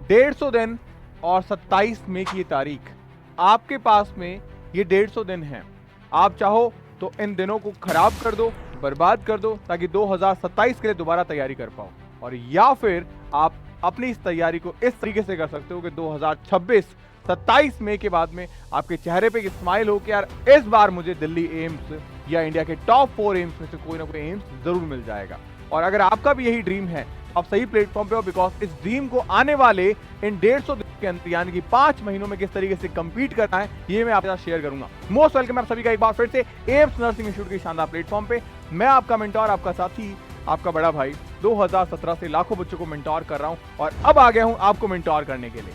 150 दिन और 27 मई की तारीख, आपके पास में ये 150 दिन हैं। आप चाहो तो इन दिनों को खराब कर दो, बर्बाद कर दो, ताकि 2027 के लिए दोबारा तैयारी कर पाओ। और या फिर आप अपनी इस तैयारी को इस तरीके से कर सकते हो कि 2026 27 मई के बाद में आपके चेहरे पे एक स्माइल हो कि यार इस बार मुझे दिल्ली एम्स या इंडिया के टॉप 4 एम्स में से कोई ना कोई एम्स जरूर मिल जाएगा। और अगर आपका भी यही ड्रीम है, आप सही प्लेटफॉर्म पे हो, बिकॉज इस ड्रीम को आने वाले इन 150 दिन के अंदर यानी कि 5 महीनों में किस तरीके से कंपीट करना है, ये मैं आपके साथ शेयर करूंगा। मोस्ट वेलकम आप सभी का एक बार फिर से एम्स नर्सिंग इंस्टीट्यूट के शानदार प्लेटफॉर्म पे। मैं आपका मेंटोर, आपका साथी, आपका बड़ा भाई 2017 से लाखों बच्चों को मेंटोर कर रहा हूं और अब आ गया हूं आपको मेंटोर करने के लिए।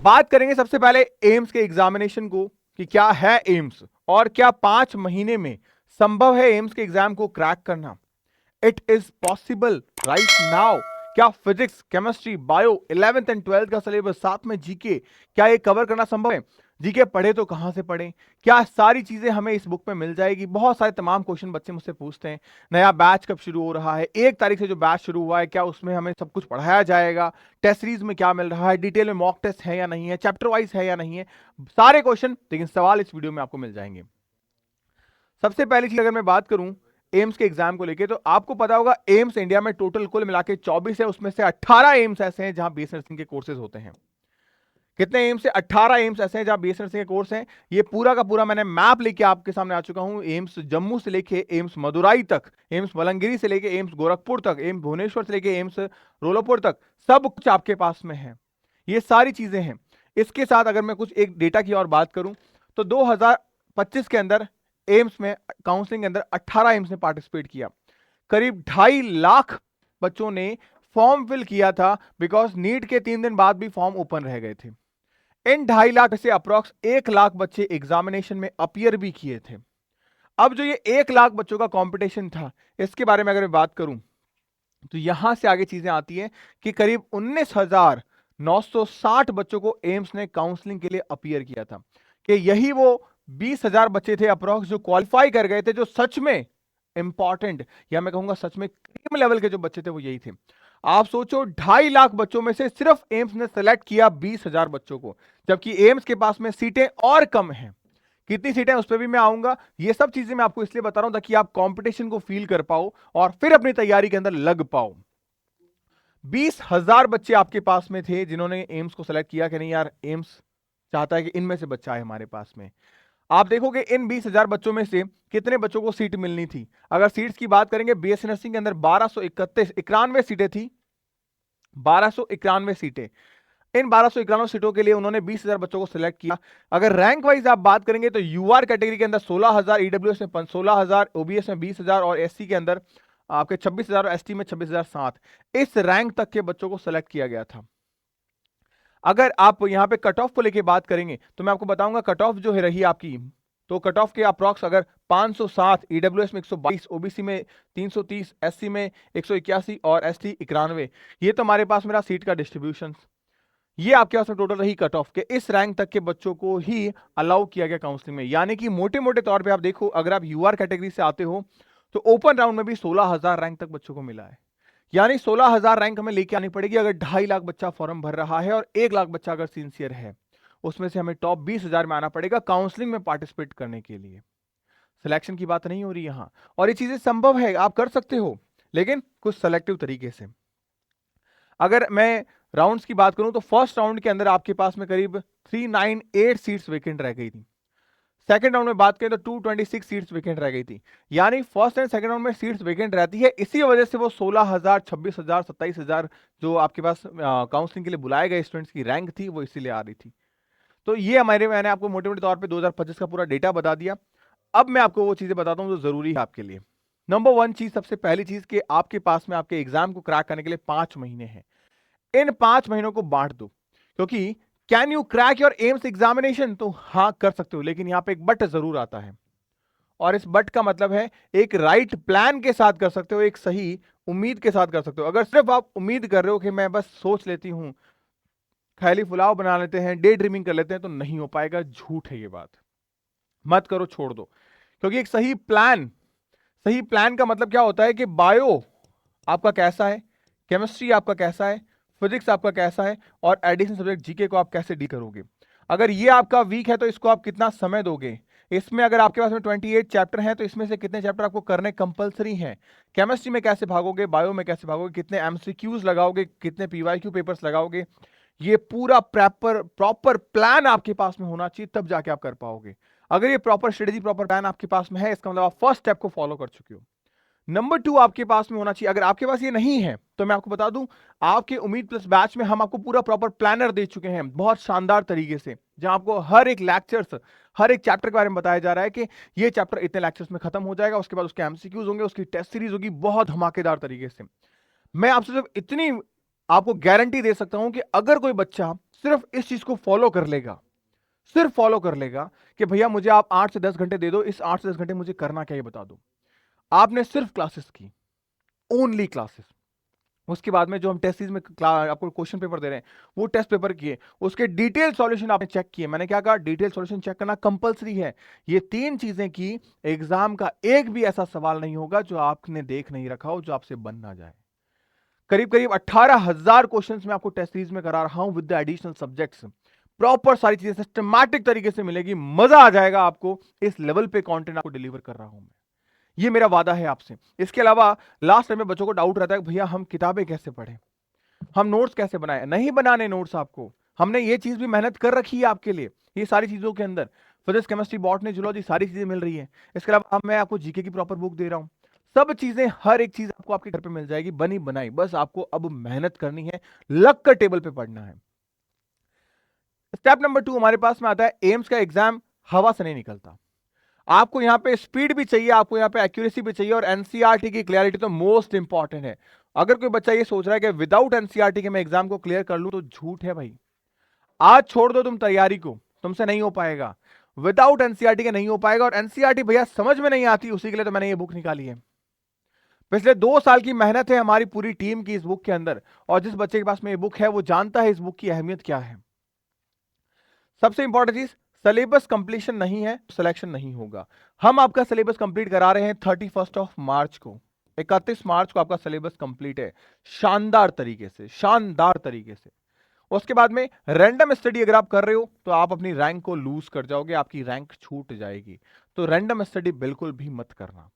बात करेंगे सबसे पहले एम्स के एग्जामिनेशन को कि क्या है एम्स और क्या 5 महीने में संभव है एम्स के एग्जाम को क्रैक करना। It is possible right now. क्या physics, chemistry, bio, 11th and 12th का सिलेबस, साथ में जीके, क्या ये कवर करना संभव है? जीके पढ़े तो कहां से पढ़ें? क्या सारी चीजें हमें इस बुक में मिल जाएगी? बहुत सारे तमाम क्वेश्चन बच्चे मुझसे पूछते हैं। नया बैच कब शुरू हो रहा है? 1 तारीख से जो बैच शुरू हुआ है, क्या उसमें हमें सब कुछ पढ़ाया जाएगा? टेस्ट सीरीज में क्या मिल रहा है? डिटेल में मॉक टेस्ट है या नहीं है? चैप्टर वाइज है या नहीं है? सारे क्वेश्चन, लेकिन सवाल इस वीडियो में आपको मिल जाएंगे। सबसे पहली चीज अगर मैं बात करूं एम्स के एग्जाम को लेके, तो आपको पता होगा एम्स इंडिया में टोटल कुल मिला के 24 है, उसमें से 18 एम्स ऐसे हैं जहां बीएस नर्सिंग के कोर्सेज होते हैं। कितने एम्स से? 18 एम्स ऐसे हैं जहां बीएस नर्सिंग के कोर्स हैं। ये पूरा का पूरा मैंने मैप लेके आपके सामने आ चुका हूं। एम्स जम्मू से लेके एम्स मदुराई तक, एम्स मलंगिरी से लेके एम्स गोरखपुर तक, एम्स भुवनेश्वर से लेके एम्स रोलोपुर तक, सब कुछ आपके पास में है। ये सारी चीजें हैं। इसके साथ अगर मैं कुछ एक डेटा की और बात करूं तो 2025 के अंदर एम्स में काउंसलिंग के अंदर 18 एम्स ने पार्टिसिपेट किया। करीब 2.5 लाख बच्चों ने फॉर्म फिल किया था, बिकॉज नीट के 3 दिन बाद भी फॉर्म ओपन रह गए थे। इन 2.5 लाख में से अप्रॉक्स 1 लाख बच्चे एग्जामिनेशन में अपीयर भी किए थे। अब जो ये 1 लाख बच्चों का कंपटीशन था, इसके बारे में अगर मैं बात करूं तो यहां से आगे चीजें आती हैं कि करीब 19,960 बच्चों को एम्स ने काउंसलिंग के लिए अपीयर किया था। कि यही वो 20,000 बच्चे थे अप्रॉक्स जो क्वालिफाई कर गए थे, जो सच में इंपॉर्टेंट या मैं कहूंगा सच में क्रीम लेवल के जो बच्चे थे वो यही थे। आप सोचो 2.5 लाख बच्चों में से सिर्फ एम्स ने सेलेक्ट किया 20,000 बच्चों को, जबकि एम्स के पास में सीटें और कम हैं। कितनी सीटें उस पर भी मैं आऊंगा। ये सब चीजें मैं आपको इसलिए बता रहा हूं ताकि आप कंपटीशन को फील कर पाओ और फिर अपनी तैयारी के अंदर लग पाओ। 20,000 बच्चे आपके पास में थे जिन्होंने एम्स को सेलेक्ट किया कि नहीं यार एम्स चाहता है कि इनमें से बच्चा है हमारे पास में। आप देखोगे इन 20,000 बच्चों में से कितने बच्चों को सीट मिलनी थी। अगर सीट्स की बात करेंगे बीएससी नर्सिंग के अंदर 1291 सीटें थी। 1291 सीटें। इन 1291 सीटों के लिए उन्होंने 20,000 बच्चों को सिलेक्ट किया। अगर रैंक वाइज आप बात करेंगे तो यूआर कैटेगरी के अंदर 16,000, ईडब्ल्यूएस में 16,000, ओबीएस में 20,000 और एससी के अंदर आपके 26,000 और एसटी में 26,007, इस रैंक तक के बच्चों को सिलेक्ट किया गया था। अगर आप यहां पे कट ऑफ को लेके बात करेंगे तो मैं आपको बताऊंगा कट ऑफ जो है रही आपकी, तो कट ऑफ के अप्रॉक्स अगर 507, ईडब्ल्यूएस में 122, ओबीसी में 330, एससी में 181 और एसटी 91, ये तो हमारे पास मेरा सीट का डिस्ट्रीब्यूशन। ये आपके पास में टोटल रही कट ऑफ के इस रैंक तक के बच्चों को ही अलाउ किया गया काउंसलिंग में। यानी कि मोटे मोटे तौर पे आप देखो, अगर आप यूआर कैटेगरी से आते हो तो ओपन राउंड में भी 16,000 रैंक तक बच्चों को मिला है। यानी 16,000 रैंक हमें लेके आनी पड़ेगी अगर 2.5 लाख बच्चा फॉर्म भर रहा है और 1 लाख बच्चा अगर सिंसियर है, उसमें से हमें टॉप 20,000 में आना पड़ेगा काउंसलिंग में पार्टिसिपेट करने के लिए। सिलेक्शन की बात नहीं हो रही यहां, और ये चीजें संभव है, आप कर सकते हो, लेकिन कुछ सेलेक्टिव तरीके से। अगर मैं राउंड्स की बात करूं तो फर्स्ट राउंड के अंदर आपके पास में करीब 398 सीट्स वेकेंट रह गई थी। सेकंड राउंड में बात करें तो 226 सीट्स वेकेंट रह गई थी। यानी फर्स्ट एंड सेकंड राउंड में सीट्स वेकेंट रहती है, इसी वजह से वो 16,000, 26,000, 27,000 जो आपके पास काउंसलिंग के लिए बुलाए गए स्टूडेंट्स की रैंक थी वो इसीलिए आ रही थी। तो ये मैंने आपको मोटे मोटे तौर पे 2025 का पूरा डेटा बता दिया। अब मैं आपको वो चीजें बताता हूँ जो जरूरी है आपके लिए। नंबर 1 चीज, सबसे पहली चीज कि आपके पास में आपके एग्जाम को क्रैक करने के लिए 5 महीने हैं। इन 5 महीनों को बांट दो, क्योंकि can you crack your AIIMS examination, तो हाँ कर सकते हो, लेकिन यहां पे एक बट जरूर आता है। और इस बट का मतलब है एक राइट प्लान के साथ कर सकते हो, एक सही उम्मीद के साथ कर सकते हो। अगर सिर्फ आप उम्मीद कर रहे हो कि मैं बस सोच लेती हूं, ख्याली पुलाव बना लेते हैं, डे ड्रीमिंग कर लेते हैं, तो नहीं हो पाएगा। झूठ है ये बात, मत करो, छोड़ दो। क्योंकि एक सही प्लान का मतलब क्या होता है कि बायो आपका कैसा है, केमिस्ट्री आपका कैसा है, फिजिक्स आपका कैसा है और एडिशनल सब्जेक्ट जीके को आप कैसे डील करोगे। अगर ये आपका वीक है तो इसको आप कितना समय दोगे। इसमें अगर आपके पास में 28 चैप्टर हैं तो इसमें से कितने चैप्टर आपको करने कंपलसरी हैं। केमिस्ट्री में कैसे भागोगे, बायो में कैसे भागोगे, कितने एमसीक्यूज लगाओगे, कितने पीवाईक्यू पेपर्स लगाओगे, ये पूरा प्रॉपर प्लान आपके पास में होना चाहिए, तब जाके आप कर पाओगे। अगर ये प्रॉपर स्ट्रेटेजी, प्रॉपर प्लान आपके पास में है, इसका मतलब आप फर्स्ट स्टेप को फॉलो कर चुके हो। नंबर 2 आपके पास में होना चाहिए। अगर आपके पास ये नहीं है तो मैं आपको बता दूं, आपके उम्मीद प्लस बैच में हम आपको पूरा प्रॉपर प्लानर दे चुके हैं बहुत शानदार तरीके से, जहां आपको हर एक लेक्चर्स, हर एक चैप्टर के बारे में बताया जा रहा है कि ये चैप्टर इतने लेक्चर्स में खत्म हो जाएगा, उसके बाद उसके एमसीक्यूज होंगे, उसकी टेस्ट सीरीज होगी बहुत धमाकेदार तरीके से। मैं आपसे सिर्फ इतनी आपको गारंटी दे सकता हूं कि अगर कोई बच्चा सिर्फ इस चीज को फॉलो कर लेगा, सिर्फ फॉलो कर लेगा कि भैया मुझे आप 8 से 10 घंटे दे दो, इस 8 से 10 घंटे मुझे करना क्या ये बता दो, आपने सिर्फ क्लासेस की, ओनली क्लासेस, उसके बाद में जो हम टेस्ट सीरीज में आपको क्वेश्चन पेपर दे रहे हैं वो टेस्ट पेपर किए, उसके डिटेल सॉल्यूशन आपने चेक किए। मैंने क्या कहा, डिटेल सॉल्यूशन चेक करना कंपलसरी है। ये 3 चीजें की, एग्जाम का एक भी ऐसा सवाल नहीं होगा जो आपने देख नहीं रखा हो, जो आपसे बन ना जाए। करीब करीब 18,000 क्वेश्चन में आपको टेस्ट सीरीज में करा रहा हूं with the additional subjects. Proper सारी चीजें सिस्टमैटिक तरीके से मिलेगी, मजा आ जाएगा आपको। इस लेवल पे कंटेंट आपको डिलीवर कर रहा हूं मैं, ये मेरा वादा है आपसे। इसके अलावा लास्ट टाइम में बच्चों को डाउट रहता है कि भैया हम किताबें कैसे पढ़ें, हम नोट्स कैसे बनाएं। नहीं बनाने नोट्स आपको, हमने ये चीज भी मेहनत कर रखी है आपके लिए। ये सारी चीजों के अंदर फिजिक्स, केमिस्ट्री, बॉटनी, जूलॉजी सारी चीजें मिल रही है। इसके अलावा अब मैं आपको जीके की प्रॉपर बुक दे रहा हूं। सब चीजें, हर एक चीज आपको आपके घर पे मिल जाएगी, बनी बनाई। बस आपको अब मेहनत करनी है, लग कर टेबल पे पढ़ना है। स्टेप नंबर 2 हमारे पास में आता है, एम्स का एग्जाम हवा से नहीं निकलता। आपको यहां पे स्पीड भी चाहिए, आपको यहां पे एक्यूरेसी भी चाहिए, और एनसीईआरटी की क्लियरिटी तो मोस्ट इंपॉर्टेंट है। अगर कोई बच्चा ये सोच रहा है कि विदाउट एनसीईआरटी के मैं एग्जाम को क्लियर कर लूं, तो झूठ है भाई। आज छोड़ दो तुम तैयारी को, तुमसे नहीं हो पाएगा, विदाउट एनसीईआरटी के नहीं हो पाएगा। और एनसीईआरटी भैया समझ में नहीं आती, उसी के लिए तो मैंने ये बुक निकाली है। पिछले 2 साल की मेहनत है हमारी पूरी टीम की इस बुक के अंदर, और जिस बच्चे के पास में ये बुक है वो जानता है इस बुक की अहमियत क्या है। सबसे इंपॉर्टेंट चीज, सिलेबस कंप्लीशन नहीं है, सिलेक्शन नहीं होगा। हम आपका सिलेबस कंप्लीट करा रहे हैं 31 मार्च को, 31 मार्च को आपका सिलेबस कंप्लीट है, शानदार तरीके से, शानदार तरीके से। उसके बाद में रैंडम स्टडी अगर आप कर रहे हो तो आप अपनी रैंक को लूज कर जाओगे, आपकी रैंक छूट जाएगी। तो रैंडम स्टडी बिल्कुल भी मत करना।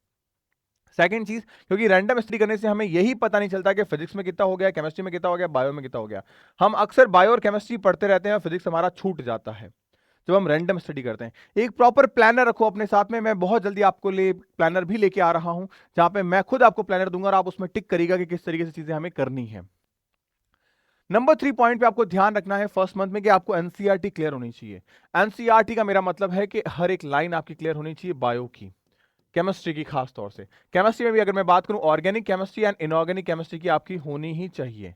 सेकंड चीज, क्योंकि रैंडम स्टडी करने से हमें यही पता नहीं चलता कि फिजिक्स में कितना हो गया, केमिस्ट्री में कितना हो गया, बायो में कितना हो गया। हम अक्सर बायो और केमिस्ट्री पढ़ते रहते हैं, फिजिक्स हमारा छूट जाता है जब हम रैंडम स्टडी करते हैं। एक प्रॉपर प्लानर रखो अपने साथ में। मैं बहुत जल्दी आपको प्लानर भी लेके आ रहा हूं, जहां पे मैं खुद आपको प्लानर दूंगा और आप उसमें टिक करिएगा कि किस तरीके से चीजें हमें करनी है। नंबर 3 पॉइंट पे आपको ध्यान रखना है फर्स्ट मंथ में कि आपको एनसीईआरटी क्लियर होनी चाहिए। एनसीईआरटी का मेरा मतलब है कि हर एक लाइन आपकी क्लियर होनी चाहिए, बायो की, केमिस्ट्री की खास तौर से। केमिस्ट्री में भी अगर मैं बात करूं, organic chemistry and inorganic chemistry की आपकी होनी ही चाहिए।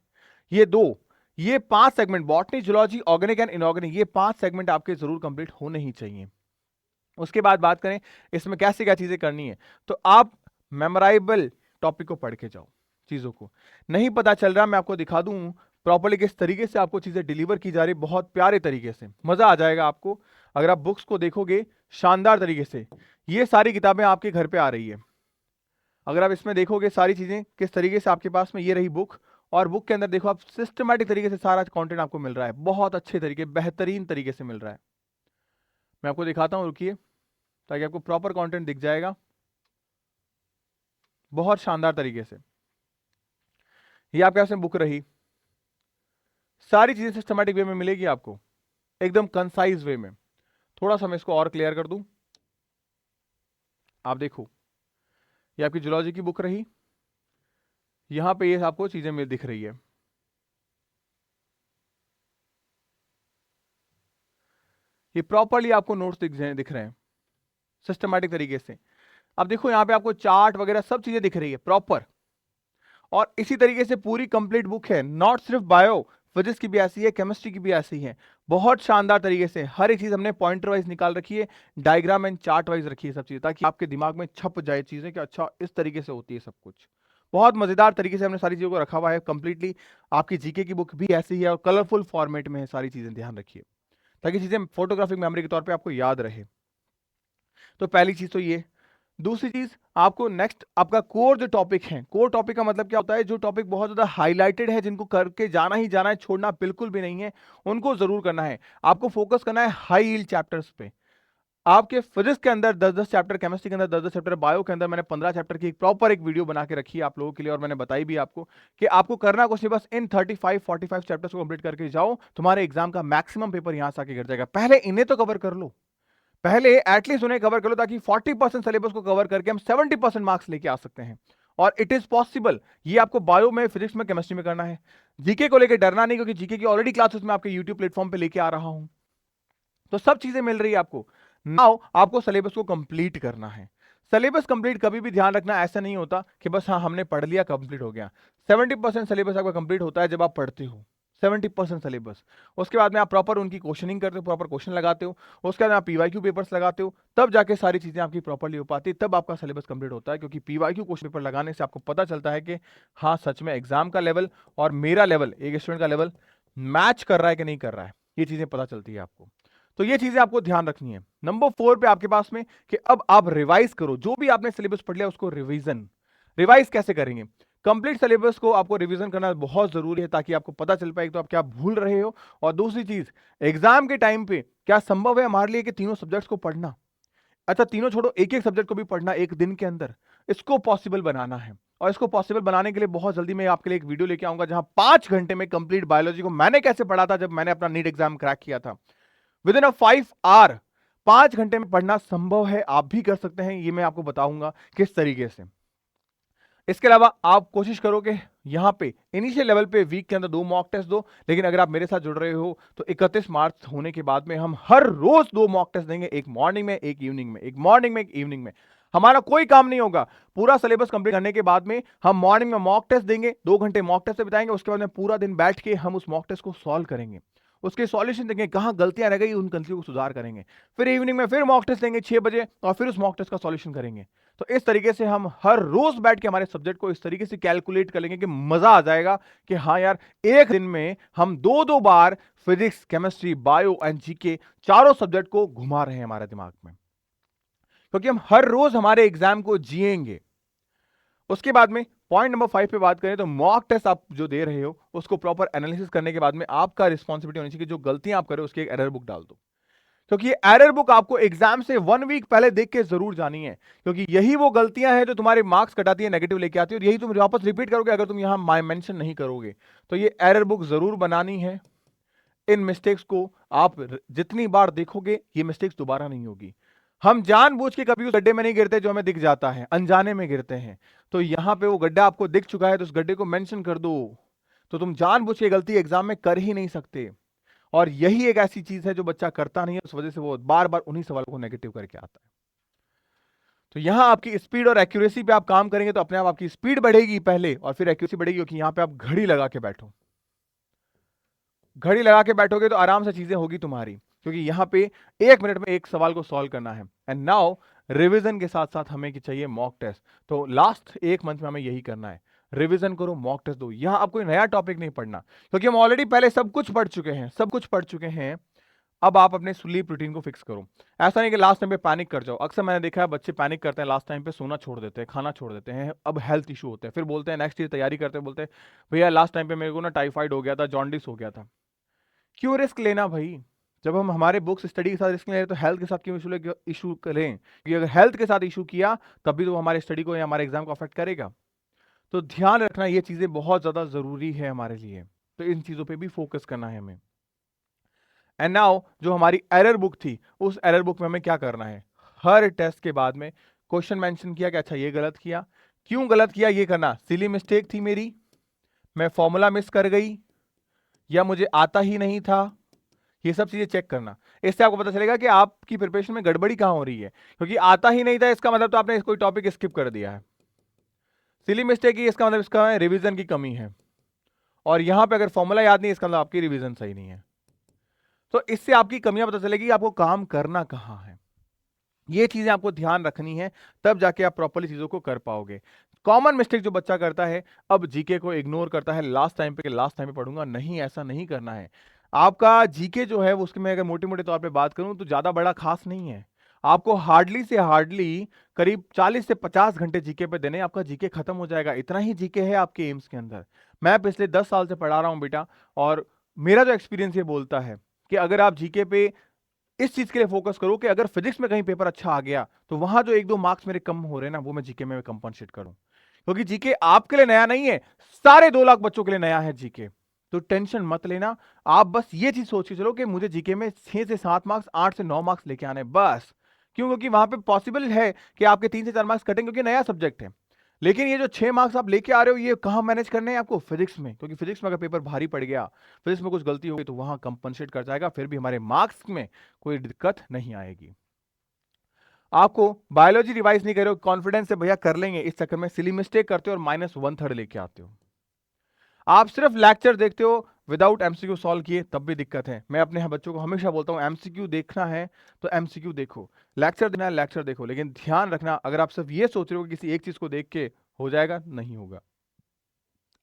ये 5 segment, botany, zoology, organic and inorganic, ये 5 सेगमेंट आपके जरूर कंप्लीट होने ही चाहिए। उसके बाद बात करें इसमें कैसे क्या चीजें करनी है, तो आप मेमोराइबल टॉपिक को पढ़ के जाओ। चीजों को नहीं पता चल रहा, मैं आपको दिखा दूं प्रॉपर्ली किस तरीके से आपको चीजें डिलीवर की जा रही, बहुत प्यारे तरीके से, मजा आ जाएगा आपको अगर आप बुक्स को देखोगे शानदार तरीके से। ये सारी किताबें आपके घर पे आ रही है, अगर आप इसमें देखोगे सारी चीजें किस तरीके से आपके पास में, ये रही बुक, और बुक के अंदर देखो आप सिस्टमैटिक तरीके से सारा कंटेंट आपको मिल रहा है, बहुत अच्छे तरीके, बेहतरीन तरीके से मिल रहा है। मैं आपको दिखाता हूं, रुकिए, ताकि आपको प्रॉपर कंटेंट दिख जाएगा बहुत शानदार तरीके से। ये आपके पास में बुक रही, सारी चीजें सिस्टमैटिक वे में मिलेगी आपको, एकदम कंसाइज वे में। थोड़ा सा मैं इसको और क्लियर कर दूं, आप देखो, ये आपकी जूलॉजी की बुक रही, यहां पे ये आपको चीजें मिल दिख रही है। ये प्रॉपरली आपको नोट्स दिख रहे हैं सिस्टमैटिक तरीके से। अब देखो यहां पे आपको चार्ट वगैरह सब चीजें दिख रही है प्रॉपर, और इसी तरीके से पूरी कंप्लीट बुक है। नॉट सिर्फ बायो, फिजिक्स की भी ऐसी है, केमिस्ट्री की भी ऐसी है, बहुत शानदार तरीके से हर एक चीज हमने पॉइंटर वाइज निकाल रखी है, डायग्राम एंड चार्ट वाइज रखी है सब चीजें, ताकि आपके दिमाग में छप जाए चीजें कि अच्छा इस तरीके से होती है सब कुछ। बहुत मजेदार तरीके से हमने सारी चीजों को रखा हुआ है कंप्लीटली। आपकी जीके की बुक भी ऐसी है और कलरफुल फॉर्मेट में है सारी चीजें, ध्यान रखिए, ताकि चीजें फोटोग्राफिक मेमोरी के तौर पे आपको याद रहे। तो पहली चीज तो ये। दूसरी चीज, आपको नेक्स्ट आपका कोर जो टॉपिक है, कोर टॉपिक का मतलब क्या होता है, जो टॉपिक बहुत ज्यादा हाईलाइटेड है, जिनको करके जाना ही जाना है, छोड़ना बिल्कुल भी नहीं है, उनको जरूर करना है। आपको फोकस करना है हाई यील्ड चैप्टर्स पे। आपके फिजिक्स के अंदर 10-10 चैप्टर, केमिस्ट्री के अंदर 10-10 चैप्टर, बायो के अंदर मैंने 15 चैप्टर की एक प्रॉपर एक वीडियो बना के रखी है आप लोगों के लिए, और मैंने बताई भी आपको कि आपको करना कुछ नहीं, बस इन 35-45 चैप्टर्स को कंप्लीट करके जाओ, तुम्हारे एग्जाम का मैक्सिमम पेपर यहां से आके गिर जाएगा। पहले इन्हें तो कवर कर लो, पहले एटलीस्ट उन्हें कवर कर लो, ताकि 40% सिलेबस को कवर करके हम 70% मार्क्स लेके आ सकते हैं। और इट इज पॉसिबल। ये आपको बायो में, फिजिक्स में, केमिस्ट्री में करना है। जीके को लेकर डरना नहीं, क्योंकि जीके की ऑलरेडी क्लासेस में आपके यूट्यूब प्लेटफॉर्म पे लेके आ रहा हूं, तो सब चीजें मिल रही है आपको। नाउ आपको सिलेबस को कंप्लीट करना है। सिलेबस कंप्लीट कभी भी ध्यान रखना, ऐसा नहीं होता कि बस हाँ हमने पढ़ लिया कंप्लीट हो गया। 70% सिलेबस आपका कंप्लीट होता है जब आप पढ़ते हो, 70% सिलेबस। उसके बाद में आप प्रॉपर उनकी क्वेश्चनिंग करते हो, प्रॉपर क्वेश्चन लगाते हो, उसके बाद में आप पीवाईक्यू पेपर्स लगाते हो, तब जाके सारी चीजें आपकी प्रॉपरली हो पाती है, तब आपका सिलेबस कंप्लीट होता है। क्योंकि पीवाईक्यू क्वेश्चन पेपर लगाने से आपको पता चलता है कि हाँ सच में एग्जाम का लेवल और मेरा लेवल, एक स्टूडेंट का लेवल मैच कर रहा है कि नहीं कर रहा है, ये चीजें पता चलती है आपको। तो ये चीजें आपको ध्यान रखनी है। नंबर 4 पे आपके पास में कि अब आप रिवाइज करो, जो भी आपने सिलेबस पढ़ लिया उसको रिवाइज कैसे करेंगे। कंप्लीट सिलेबस को आपको रिवीजन करना बहुत जरूरी है, ताकि आपको पता चल पाए तो आप क्या भूल रहे हो, और दूसरी चीज, एग्जाम के टाइम पे क्या संभव है हमारे लिए कि तीनों सब्जेक्ट्स को पढ़ना। अच्छा तीनों छोड़ो, एक एक सब्जेक्ट को भी पढ़ना एक दिन के अंदर, इसको पॉसिबल बनाना है। और इसको पॉसिबल बनाने के लिए बहुत जल्दी मैं आपके लिए एक वीडियो लेके आऊंगा, जहां 5 घंटे में कंप्लीट बायोलॉजी को मैंने कैसे पढ़ा था जब मैंने अपना नीट एग्जाम क्रैक किया था। विद इन अ 5 आवर 5 घंटे में पढ़ना संभव है, आप भी कर सकते हैं, ये मैं आपको बताऊंगा किस तरीके से। इसके अलावा आप कोशिश करो कि यहां पे इनिशियल लेवल पे वीक के अंदर 2 मॉक टेस्ट दो, लेकिन अगर आप मेरे साथ जुड़ रहे हो तो 31 मार्च होने के बाद में हम हर रोज 2 मॉक टेस्ट देंगे, एक मॉर्निंग में, एक इवनिंग में, एक मॉर्निंग में, एक इवनिंग में। हमारा कोई काम नहीं होगा, पूरा सिलेबस कंप्लीट करने के बाद में हम मॉर्निंग में मॉक टेस्ट देंगे, 2 घंटे मॉक टेस्ट से बिताएंगे, उसके बाद में पूरा दिन बैठ के हम उस मॉक टेस्ट को सॉल्व करेंगे, उसके सॉल्यूशन देंगे, कहां गलतियां रह गई उन गलतियों को सुधार करेंगे। फिर इवनिंग में फिर मॉक टेस्ट देंगे 6 बजे, और फिर उस मॉक टेस्ट का सॉल्यूशन करेंगे। तो इस तरीके से हम हर रोज बैठ के हमारे सब्जेक्ट को इस तरीके से कैलकुलेट कर लेंगे कि मजा आ जाएगा कि हाँ यार, एक दिन में हम 2-2 बार physics, chemistry, bio and GK चारों सब्जेक्ट को घुमा रहे हैं हमारे दिमाग में, क्योंकि हम हर रोज हमारे एग्जाम को जिएंगे। उसके बाद में पॉइंट नंबर 5 पे बात करें तो मॉक टेस्ट आप जो दे रहे हो उसको प्रॉपर एनालिसिस करने के बाद में आपका रिस्पॉन्सिबिलिटी होनी चाहिए कि जो गलतियां आप कर रहे हो उसकी एक एरर बुक डाल दो, क्योंकि ये एरर बुक आपको एग्जाम से 1 वीक पहले देख के जरूर जानी है, क्योंकि यही वो गलतियां हैं जो तुम्हारे मार्क्स कटाती है, नेगेटिव लेके आती है, और यही तुम वापस रिपीट करोगे अगर तुम यहां मेंशन नहीं करोगे। तो ये एरर बुक जरूर बनानी है। इन मिस्टेक्स को आप जितनी बार देखोगे ये मिस्टेक्स दोबारा नहीं होगी। हम जानबूझ के कभी उस गड्ढे में नहीं गिरते जो हमें दिख जाता है, अनजाने में गिरते हैं। तो यहां पे वो गड्ढा आपको दिख चुका है तो उस गड्ढे को मेंशन कर दो, तो तुम जानबूझ के गलती एग्जाम में कर ही नहीं सकते। और यही एक ऐसी चीज है जो बच्चा करता नहीं है, उस वजह से वो बार बार उन्हीं सवालों को नेगेटिव करके आता है। तो यहां आपकी स्पीड और एक्यूरेसी पे आप काम करेंगे तो अपने आप आपकी स्पीड बढ़ेगी पहले, और फिर एक्यूरेसी बढ़ेगी, क्योंकि यहां पे आप घड़ी लगा के बैठो, घड़ी लगा के बैठोगे तो आराम से चीजें होगी तुम्हारी, क्योंकि यहां पे 1 मिनट में एक सवाल को सॉल्व करना है। एंड नाउ रिवीजन के साथ साथ हमें चाहिए मॉक टेस्ट, तो लास्ट 1 मंथ में हमें यही करना है, रिवीजन करो, मॉक टेस्ट दो। यहां आप कोई नया टॉपिक नहीं पढ़ना, क्योंकि हम ऑलरेडी पहले सब कुछ पढ़ चुके हैं, सब कुछ पढ़ चुके हैं। अब आप अपने स्लीप रूटीन को फिक्स करो। ऐसा नहीं कि लास्ट टाइम पे पैनिक कर जाओ, अक्सर मैंने देखा है बच्चे पैनिक करते हैं, लास्ट टाइम पे सोना छोड़ देते हैं, खाना छोड़ देते हैं, अब हेल्थ इशू होते हैं, फिर बोलते हैं नेक्स्ट ईयर तैयारी करते हैं, बोलते हैं भैया लास्ट टाइम पे मेरे को ना टाइफाइड हो गया था, जॉन्डिस हो गया था। क्यों रिस्क लेना भाई, जब हम हमारे बुक्स स्टडी के साथ रिस्क ले रहे तो हेल्थ के साथ क्यों इशू करें, क्योंकि अगर हेल्थ के साथ इशू किया तभी तो हमारे स्टडी को या हमारे एग्जाम को अफेक्ट करेगा। तो ध्यान रखना ये चीजें बहुत ज्यादा जरूरी है हमारे लिए, तो इन चीजों पे भी फोकस करना है हमें। एंड नाउ जो हमारी एरर बुक थी, उस एरर बुक में हमें क्या करना है, हर टेस्ट के बाद में क्वेश्चन मेंशन किया कि अच्छा ये गलत किया, क्यों गलत किया, ये करना सिली मिस्टेक थी मेरी, मैं फॉर्मूला मिस कर गई, या मुझे आता ही नहीं था, ये सब चीजें चेक करना। इससे आपको पता चलेगा कि आपकी प्रिपरेशन में गड़बड़ी कहां हो रही है, क्योंकि आता ही नहीं था इसका मतलब तो आपने कोई टॉपिक स्किप कर दिया है, सिली मिस्टेक की इसका मतलब इसका रिवीजन की कमी है, और यहां पे अगर फॉर्मूला याद नहीं इसका मतलब आपकी रिवीजन सही नहीं है। तो इससे आपकी कमियां पता चलेगी, आपको काम करना कहां है, ये चीजें आपको ध्यान रखनी है, तब जाके आप प्रॉपर्ली चीजों को कर पाओगे। कॉमन मिस्टेक जो बच्चा करता है, अब जीके को इग्नोर करता है, लास्ट टाइम पे पढ़ूंगा, नहीं ऐसा नहीं करना है। आपका जीके जो है वो उसके मैं अगर मोटे मोटे तौर पे बात करूं तो ज्यादा बड़ा खास नहीं है। आपको हार्डली से हार्डली करीब 40 से 50 घंटे जीके पे देने, आपका जीके खत्म हो जाएगा। इतना ही जीके है आपके एम्स के अंदर। मैं पिछले 10 साल से पढ़ा रहा हूं बेटा, और मेरा जो एक्सपीरियंस ये बोलता है कि अगर आप जीके पे इस चीज के लिए फोकस करो कि अगर फिजिक्स में कहीं पेपर अच्छा आ गया तो वहां जो 1-2 मार्क्स मेरे कम हो रहे हैं ना, वो मैं जीके में कंपनसेट करूं। क्योंकि जीके आपके लिए नया नहीं है, सारे 2 लाख बच्चों के लिए नया है जीके। तो टेंशन मत लेना, आप बस ये चीज सोच के चलो कि मुझे जीके में 6 से 7 मार्क्स, 8 से 9 मार्क्स लेके आने बस। क्यों? क्योंकि वहां पे पॉसिबल है कि आपके 3 से 4 मार्क्स कटेंगे, क्योंकि नया सब्जेक्ट है। लेकिन ये जो 6 मार्क्स आप लेके आ रहे हो, ये कहां मैनेज करने हैं आपको? फिजिक्स में। क्योंकि फिजिक्स में अगर पेपर भारी पड़ गया, फिजिक्स में कुछ गलती हो गई, तो वहां कंपनसेट कर जाएगा, फिर भी हमारे मार्क्स में कोई दिक्कत नहीं आएगी। आपको बायोलॉजी रिवाइज नहीं कर रहे हो, कॉन्फिडेंस से भैया कर लेंगे, इस चक्कर में सिली मिस्टेक करते हो और -1/3 लेके आते हो। आप सिर्फ लेक्चर देखते हो विदाउट एमसीक्यू सॉल्व किए, तब भी दिक्कत है। मैं अपने बच्चों को हमेशा बोलता हूं, एमसीक्यू देखना है तो एमसीक्यू देखो, लेक्चर देना है लेक्चर देखो, लेकिन ध्यान रखना, अगर आप सिर्फ ये सोच रहे हो कि किसी एक चीज को देख के हो जाएगा, नहीं होगा।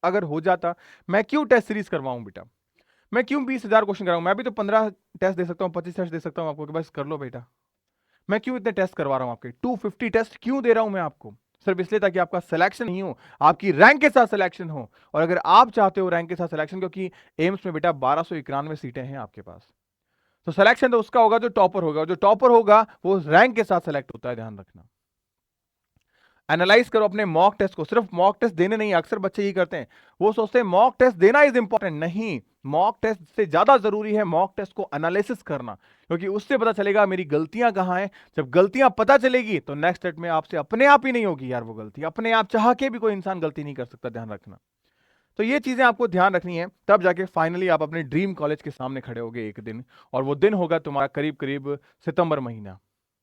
अगर हो जाता, मैं क्यों टेस्ट सीरीज करवाऊं बेटा? मैं क्यों 20,000 क्वेश्चन कराऊं? मैं भी तो 15 टेस्ट दे सकता हूं, 25 टेस्ट दे सकता हूं आपको कि बस कर लो बेटा। मैं क्यों इतने टेस्ट करवा रहा हूं आपके? 250 टेस्ट क्यों दे रहा हूं मैं आपको? सिर्फ इसलिए ताकि आपका सिलेक्शन नहीं हो, आपकी रैंक के साथ सिलेक्शन हो। और अगर आप चाहते हो रैंक के साथ सिलेक्शन, क्योंकि एम्स में बेटा 1291 सीटें हैं आपके पास, तो सिलेक्शन तो उसका होगा जो टॉपर होगा, जो टॉपर होगा वो रैंक के साथ सिलेक्ट होता है, ध्यान रखना। एनालाइज करो अपने मॉक टेस्ट को, सिर्फ मॉक टेस्ट देने नहीं, अक्सर बच्चे यही करते हैं, वो सोचते हैं मॉक टेस्ट देना इज इंपॉर्टेंट। नहीं, मॉक टेस्ट से ज्यादा जरूरी है मॉक टेस्ट को एनालिसिस करना, क्योंकि उससे पता चलेगा मेरी गलतियां कहां हैं। जब गलतियां पता चलेगी तो नेक्स्ट स्टेप में आपसे अपने आप ही नहीं होगी यार वो गलती, अपने आप चाह के भी कोई इंसान गलती नहीं कर सकता, ध्यान रखना। तो ये चीजें आपको ध्यान रखनी है, तब जाके फाइनली आप अपने ड्रीम कॉलेज के सामने खड़े होगे एक दिन, और वो दिन होगा तुम्हारा करीब करीब सितंबर महीना।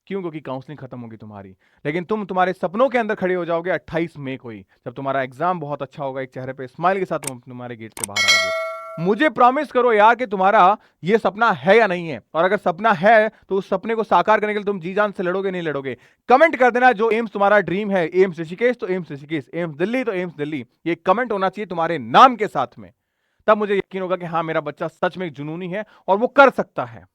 क्यों? क्योंकि काउंसलिंग खत्म होगी तुम्हारी, लेकिन तुम तुम्हारे सपनों के अंदर खड़े हो जाओगे 28 मई को ही, जब तुम्हारा एग्जाम बहुत अच्छा होगा, एक चेहरे पे स्माइल के साथ तुम तुम्हारे गेट से बाहर आओगे। मुझे प्रॉमिस करो यार कि तुम्हारा ये सपना है या नहीं है, और अगर सपना है तो उस सपने को साकार करने के लिए तुम जी जान से लड़ोगे, नहीं लड़ोगे? कमेंट कर देना, जो एम्स तुम्हारा ड्रीम है, एम्स ऋषिकेश तो एम्स ऋषिकेश, एम्स दिल्ली तो एम्स दिल्ली, ये कमेंट होना चाहिए तुम्हारे नाम के साथ में। तब मुझे यकीन होगा कि हाँ, मेरा बच्चा सच में एक जुनूनी है और वो कर सकता है।